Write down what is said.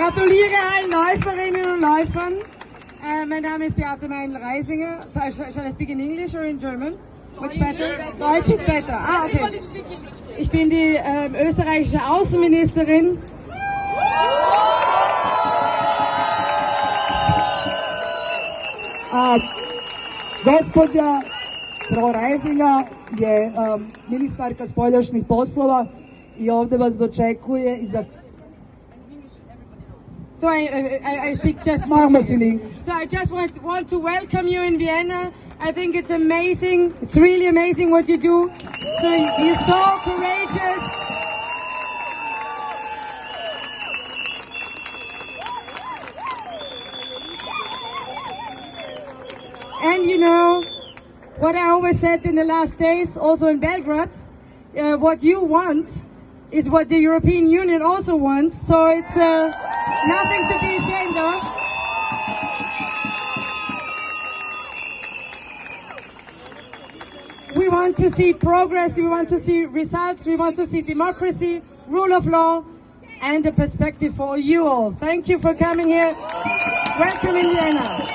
gratuliere allen Läuferinnen und Läufern. Mein Name ist Beate Meindl-Reisinger. Shall I speak in English or in German? What's better? Deutsch is better. Ah, okay. Ich bin die österreichische Außenministerin. Gospođa Pro Reisinger je ministarka spoljašnjih poslova i ovdje vas dočekuje i za... So I speak just Marmasili. So I just want to welcome you in Vienna. I think it's amazing. It's really amazing what you do. So you're so courageous. And you know, what I always said in the last days, also in Belgrade, what you want is what the European Union also wants. So it's nothing to be ashamed of. We want to see progress, we want to see results, we want to see democracy, rule of law, and a perspective for you all. Thank you for coming here. Welcome in Vienna.